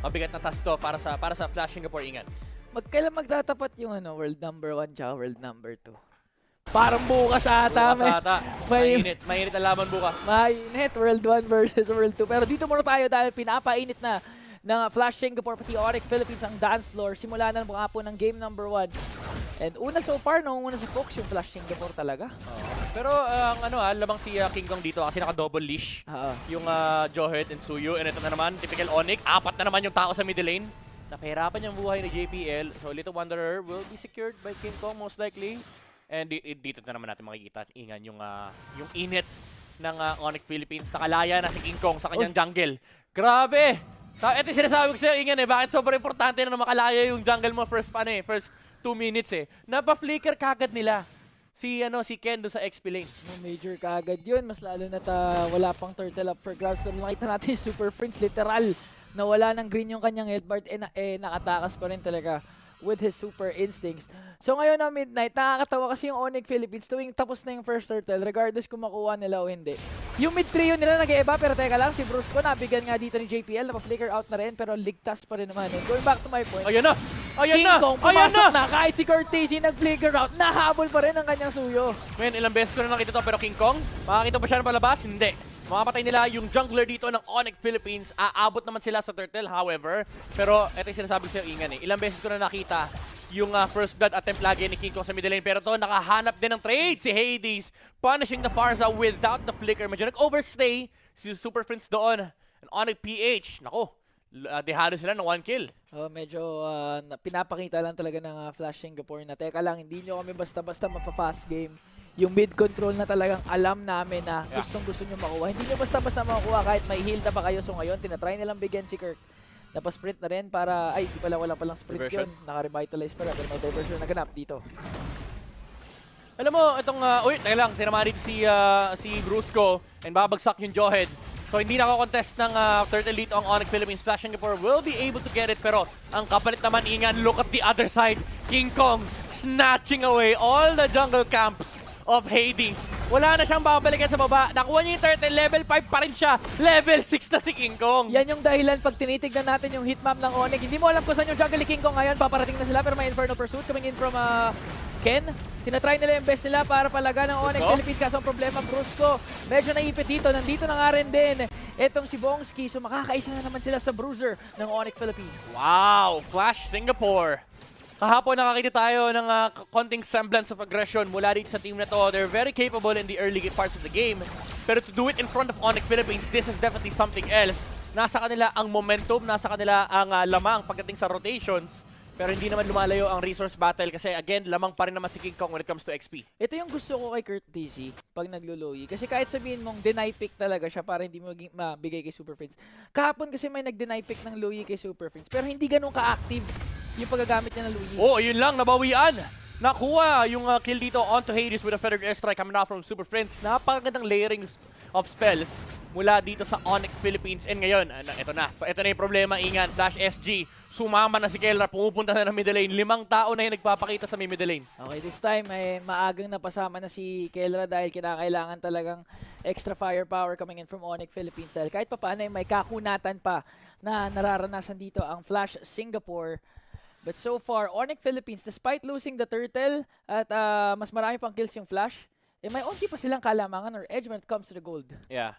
mabigat na task to para sa Flash Singapore. Ingat. Kailan magtatapat yung world number 1 tsaka world number 2? Parang bukas ata. Bukas ata. Mainit ang laban bukas. Mainit, world 1 versus world 2. Pero dito muna tayo dahil pinapainit na ng Flash Singapore pati Onyx Philippines ang dance floor. Simula na mga po ng game number 1. And una so far, nangunguna si Fox yung Flash Singapore talaga. Pero lamang si King Kong dito kasi naka-double leash. Yung Johet and Suyu. And ito na naman, typical Onyx. 4 na naman yung tao sa middle lane. Napahirapan yung buhay ni JPL. So Little Wanderer will be secured by King Kong most likely. And dito na naman natin makikita, ingan yung init ng Onyx Philippines. Nakalaya na si King Kong sa kanyang jungle. Grabe! Ito yung sinasabi ko sa'yo, Ingan bakit sobrang importante na makalaya yung jungle mo first 2 minutes Napa-flicker kagad nila si Ken doon sa XP lane. Major kagad yun, mas lalo na wala pang turtle up for grabs. Pero nakita natin Super Prince, literal, na wala ng green yung kanyang headbart, nakatakas pa rin talaga with his super instincts. So ngayon na midnight, nakakatawa kasi yung Onyx Philippines tuwing tapos na yung first turtle, regardless kung makuha nila o hindi. Yung mid trio nila nag-iiba, pero teka lang, si Brusco nabigyan nga dito ni JPL, napa-flicker out na rin, pero ligtas pa rin naman. And going back to my point, Ayan na! Ayan King na! Kong pumasok na, kahit si Cortese nag-flicker out, nahabol pa rin ang kanyang suyo. Men, ilang beses ko na nakita to, pero King Kong, makakita pa siya ng palabas? Hindi. Makapatay nila yung jungler dito ng Onyx Philippines. Aabot naman sila sa turtle, however. Pero ito yung sinasabi ko sa'yo, Ingan Ilang beses ko na nakita yung first blood attempt lagi ni King Kong sa middle lane. Pero to, nakahanap din ng trade si Hades. Punishing the Pharsa without the flicker. Medyo nag-overstay si Super Prince doon. And Onyx PH, nako, dehado sila ng 1 kill. Medyo pinapakita lang talaga ng Flash Singapore na teka lang, hindi nyo kami basta-basta mapa-fast game. Yung mid-control na talagang alam namin na gustong-gusto nyo makuha. Hindi nyo basta-basta makuha kahit may heal na pa kayo. So ngayon, tinatry nilang bigyan si Kirk. Napasprint na rin para, di pala, wala palang sprint yun. Naka-revitalize pala, pero may diversion na ganap dito. Alam mo, itong, teka lang, tinamari si Brusco and babagsak yung Johed. So hindi nako-contest ng turtle dito ang Onyx Philippines. Flash Singapore will be able to get it, pero ang kapalit naman, Ingan, look at the other side. King Kong snatching away all the jungle camps of Hades. Wala na siyang babalikan sa baba. Nakuha niya yung turtle, level 5 pa rin siya. Level 6 na si King Kong. Yan yung dahilan pag tinitignan natin yung hitmap ng Onyx. Hindi mo alam kung saan yung jungle ni King Kong ngayon. Paparating na sila pero may Inferno Pursuit coming in from Ken. Tinatry nila yung best nila para palaga ng Onyx Philippines. Kaso ang problema, Brusco, medyo naipit dito. Nandito na nga rin din etong si Bongski. So makakaisa na naman sila sa bruiser ng Onyx Philippines. Wow! Flash Singapore. Kahapon nakakita tayo ng konting semblance of aggression mula dito sa team na to. They're very capable in the early parts of the game. Pero to do it in front of Onyx Philippines, this is definitely something else. Nasa kanila ang momentum, nasa kanila ang lamang pagdating sa rotations. Pero hindi naman lumalayo ang resource battle kasi again, lamang pa rin naman si King Kong when it comes to XP. Ito yung gusto ko kay Kurt DC pag nagluloy. Kasi kahit sabihin mong deny pick talaga siya para hindi mo mabigay kay Super Friends. Kahapon kasi may nag-deny pick ng Luyi kay Super Friends pero hindi ganun ka-active yung paggagamit niya ng Luyi. Oh, yun lang, nabawian. Nakuha yung kill dito onto Hades with a feathered airstrike coming out from Super Friends. Napakagandang layering of spells mula dito sa Onyx Philippines. And ngayon, ito na yung problema, Ingan. Flash SG, sumama na si Kelra, pumupunta na ng middle lane. 5 tao na yung nagpapakita sa middle lane. Okay, this time ay maagang napasama na si Kelra dahil kinakailangan talagang extra firepower coming in from Onyx Philippines. Dahil kahit papaano may kakunatan pa na nararanasan dito ang Flash Singapore. But so far, Onyx Philippines, despite losing the turtle at mas marami pang kills yung Flash, may onti pa silang kalamangan or edge when it comes to the gold. Yeah.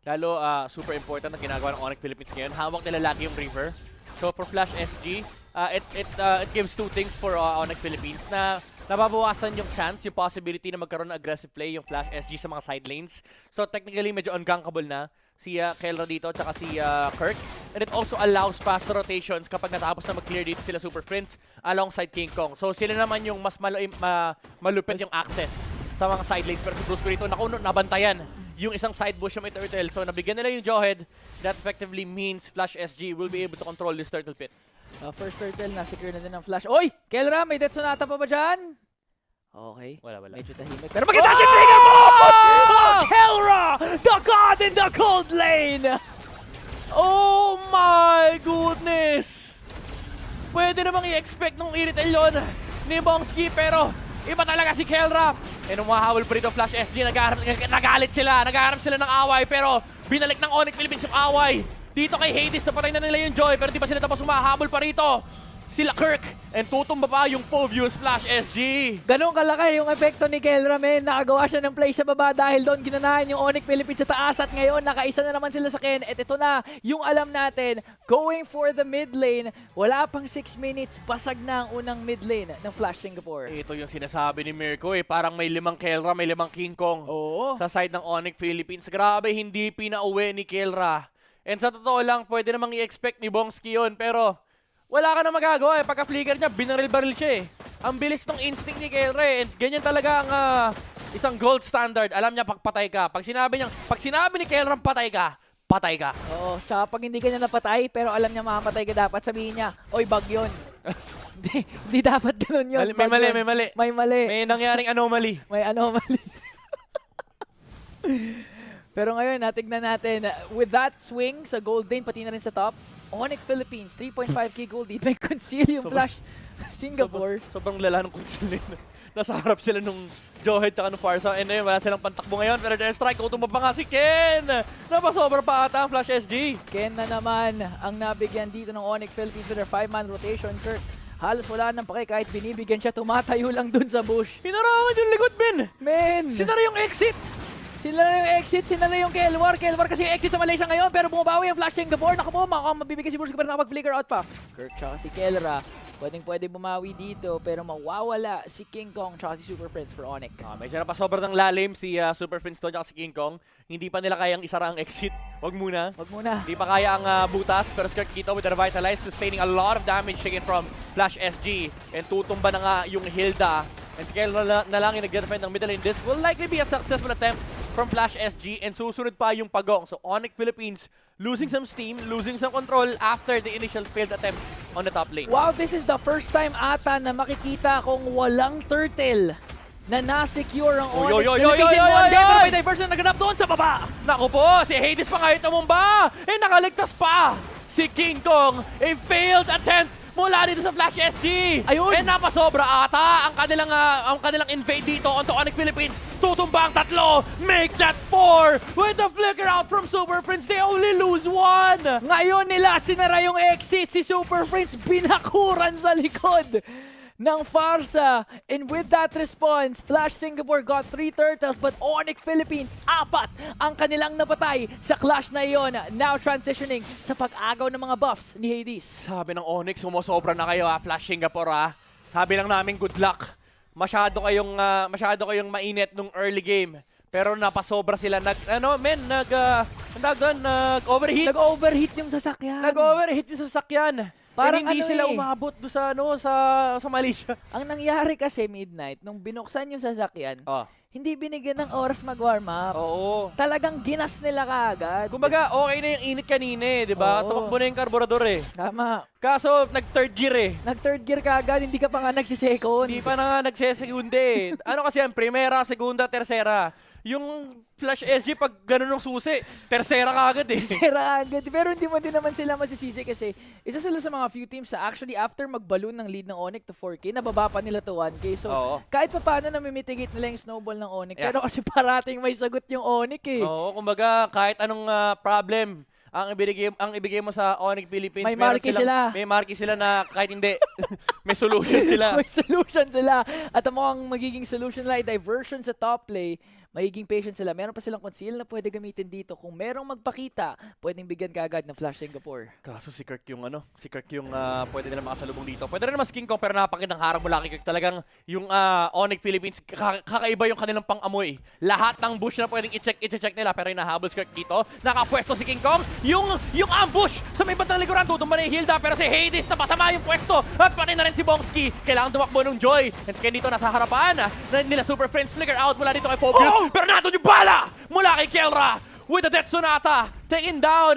Lalo, super important ang ginagawa ng Onyx Philippines ngayon. Hawak nila lagi yung River. So for Flash SG, it gives 2 things for Onyx Philippines na nababawasan yung chance, yung possibility na magkaroon ng aggressive play yung Flash SG sa mga side lanes. So technically, medyo ungankable na si Kelra dito at saka si Kirk. And it also allows faster rotations kapag natapos na mag-clear dito sila Super Prince alongside King Kong. So sila naman yung mas malupit yung access sa mga side lanes. Pero si Brusco dito, nabantayan yung isang side bush yung may turtle. So nabigyan nila yung Johed. That effectively means Flash SG will be able to control this turtle pit. First turtle, na-secure na din ng Flash. Oy! Kelra, may death sonata pa ba dyan? Okay. Wala. Medyo tahimik. Pero maganda si Trigger mo! Kelra! The God in the cold lane! Oh my goodness! Pwede namang i-expect nung Iritel yun ni Bongski, pero iba talaga si Kelra. And umahawal pa rito Flash SG, nagalit sila, naghaharap sila ng away, pero binalik ng Onyx Philippines yung away. Dito kay Hades, napatay na nila yung Joy, pero di pa sila tapos humahabol pa rito. Sila Kirk, and tutumba pa yung Povius Flash SG. Ganun kalaki yung epekto ni Kelra, men. Nakagawa siya ng play sa baba dahil doon ginanahan yung Onyx Philippines sa taas at ngayon nakaisa na naman sila sa Ken. At ito na yung alam natin, going for the mid lane. Wala pang 6 minutes, basag na ang unang mid lane ng Flash Singapore. Ito yung sinasabi ni Mirko parang may 5 Kelra, may 5 King Kong. Oo. Sa side ng Onyx Philippines. Grabe, hindi pinauwi ni Kelra. And sa totoo lang, pwede namang i-expect ni Bongski yun, pero wala ka na magagawa Pagka-flicker niya, binaril-baril siya Ang bilis ng instinct ni Kelra and ganyan talaga ang isang gold standard. Alam niya pagpatay ka. Pag sinabi ni Kelra patay ka, patay ka. Oo, tsaka pag hindi ka niya napatay, pero alam niya makapatay ka dapat, sabihin niya, oy, bug yun. Hindi dapat ganun yun. May mali, may mali. May mali. May nangyaring anomaly. May anomaly. Pero ngayon, natignan natin, with that swing sa gold lane, pati na rin sa top, Onyx Philippines, 3.5k gold lead. May conceal yung Flash Singapore. Sobrang lala ng conceal nila. Nasa harap sila nung Jawhead tsaka nung Farsa. And ayun, wala silang pantakbo ngayon. Pero there's strike, tumaba nga si Ken. Napasobra pa ata ang Flash SG. Ken na naman ang nabigyan dito ng Onyx Philippines with their 5-man rotation. Kirk, halos wala nang pake kahit binibigyan siya, tumatayo lang dun sa bush. Hinarangan yung likod, Ben. Men! Sinara yung exit. Sila na yung exit, sila na yung Kelwar. Kelwar kasi yung exit sa Malaysia ngayon, pero bumabawi ang Flash Singapore. Naku po, mabibigay si Burski pa rin nakapag-flicker out pa. Kirk tsaka si Kelra, pwede bumawi dito, pero mawawala si King Kong tsaka si Super Friends for Onyx. Medyo na pa sobrang lalim si Super Friends to tsaka si King Kong. Hindi pa nila kayang isara ang exit. Wag muna. Hindi pa kaya ang butas, pero Skirk Kito with the Revitalize, sustaining a lot of damage taken from Flash SG. And tutumba na nga yung Hilda. And si Kelra na lang yung nag-defend ng middle lane. This will likely be a successful attempt from Flash SG, and susunod pa yung Pagong. So Onyx Philippines losing some steam, losing some control after the initial failed attempt on the top lane. Wow, this is the first time ata na makikita kung walang turtle na na-secure ang Onyx Philippines in one game, pero may diversion na naganap doon sa baba. Naku po, si Hades pa nga yung tumumba, nakaligtas pa si King Kong, a failed attempt mula dito sa Flash SG. Ayun. Napasobra ata ang kanilang invade dito onto Onyx Philippines. Tutumba ang tatlo. Make that 4 with the flicker out from Super Prince. They only lose 1. Ngayon nila sinara yung exit. Si Super Prince binakuran sa likod ng Farsa. And with that response, Flash Singapore got 3 turtles, but Onyx Philippines, 4 ang kanilang napatay sa clash na iyon. Now transitioning sa pag-agaw ng mga buffs ni Hades. Sabi ng Onyx, sumosobra na kayo Flash Singapore Sabi lang namin good luck. Masyado kayong mainit nung early game. Pero napasobra sila. Nag-overheat. Nag-overheat yung sasakyan. Nag-overheat yung sasakyan. Parang hindi sila umabot do sa Malaysia. Ang nangyari kasi midnight, nung binuksan yung sasakyan, hindi binigyan ng oras mag-warm up. Oo. Talagang ginas nila kaagad. Kumbaga, okay na yung init kanina di ba? Tumakbo na yung karburador Tama. Kaso, nag-third gear Nag-third gear kaagad, hindi ka pa nga nagsisecond. Hindi pa na nga nagsesegunde Ano kasi yan? Primera, segunda, tercera. Yung Flash SG, pag ganun ng susi, tercera ka agad Tercera agad. Pero hindi mo din naman sila masisisi kasi isa sila sa mga few teams sa actually after mag-balloon ng lead ng Onyx to 4K, nababa pa nila to 1K. So, kahit pa paano namimitigate nila yung snowball ng Onyx. Pero kasi parating may sagot yung Onyx Oo, kumbaga, kahit anong problem ang ibigay mo sa Onyx Philippines, may marquee sila. May marquee sila na kahit hindi, may solution sila. May solution sila. At ang mukhang magiging solution nila ay diversion sa top play. Magiging patient sila. Meron pa silang conceal na pwede gamitin dito. Kung merong magpakita, pwedeng bigyan kaagad ng Flash Singapore. Kaso si Kirk yung pwede nila makasalubong dito. Pwede rin naman si King Kong, pero napakitang harap mula kay Kirk. Talagang yung Onyx Philippines, kakaiba yung kanilang pang-amoy. Lahat ng bush na pwedeng i-check nila, pero hinahabol si Kirk dito. Nakapwesto si King Kong. Yung ambush sa may bandang likuran, tutumba na yung Hilda, pero si Hades napasama yung pwesto. At pati na rin si Bongski. Kailangan tumakbo ng Joy. And si Ken dito nasa harapan nila Super Friends. Flicker out mula dito kay Pobius. Pero nandun yung bala mula kay Kelra with the Death Sonata taking down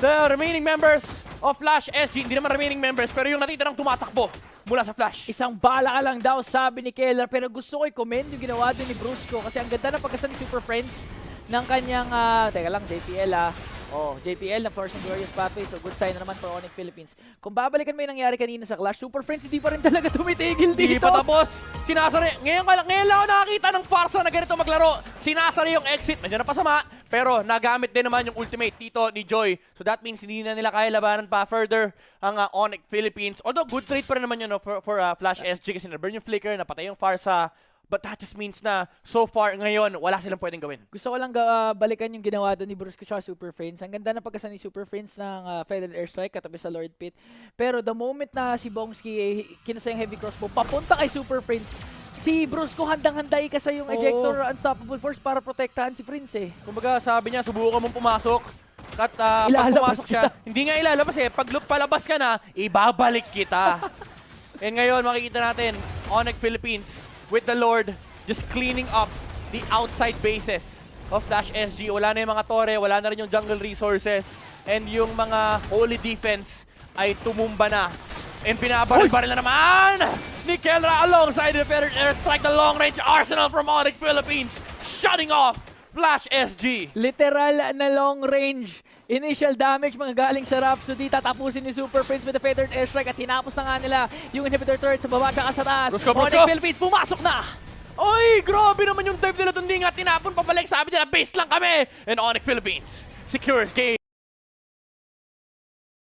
the remaining members of Flash SG. Hindi naman remaining members, pero yung natitirang tumatakbo mula sa Flash. Isang bala ka lang daw, sabi ni Kelra, pero gusto ko i-commend yung ginawa din ni Brusco kasi ang ganda na pagkasa ni Super Friends ng kanyang, teka lang, JPL Oh, JPL na force ng Glorious Pathway, so good sign na naman for Onyx Philippines. Kung babalikan mo yung nangyari kanina sa Clash, Super Friends hindi pa rin talaga tumitigil Hindi dito. pa tapos. Sinasari. Ngayon lang ako nakakita ng Farsa na ganito maglaro. Sinasari yung exit. Medyo napasama. Pero nagamit din naman yung ultimate dito ni Joy. So that means hindi na nila kaya labanan pa further ang Onyx Philippines. Although good trade pa rin naman yun no, for Flash SG kasi na-burn yung Flicker, napatay yung Farsa. But that just means na so far ngayon, wala silang pwedeng gawin. Gusto ko lang balikan yung ginawa doon ni Brusco at Super Friends. Ang ganda na pagkasa ni Super Friends ng Feathered Airstrike katabi sa Lord Pit. Pero the moment na si Bongski kinasa yung heavy crossbow, papunta kay Super Friends, si Brusco handang-handa ikasa yung ejector Unstoppable Force para protektahan si Friends eh. Kumbaga sabi niya, subukan mong pumasok. At pag Ilalabas pumasok siya, hindi nga ilalabas eh. Pag palabas ka na, ibabalik kita. And ngayon, makikita natin, Onyx Philippines with the Lord just cleaning up the outside bases of Flash SG. Wala na yung mga torre, wala na rin yung jungle resources. And yung mga holy defense ay tumumba na. And binabaril-baril na naman ni Kelra alongside the Feathered Airstrike, the long-range arsenal from Onyx Philippines, shutting off Flash SG. Literal na long range. Initial damage mga galing sa Rhapsody. Tatapusin ni Super Friends with the Feathered Airstrike at tinapos na nga nila yung inhibitor turret sa baba at sa taas. Onyx Philippines pumasok na! Oy, grabe naman yung dive nila doon. Di nga tinapon pabalik. Sabi nila, base lang kami. And Onyx Philippines secures game.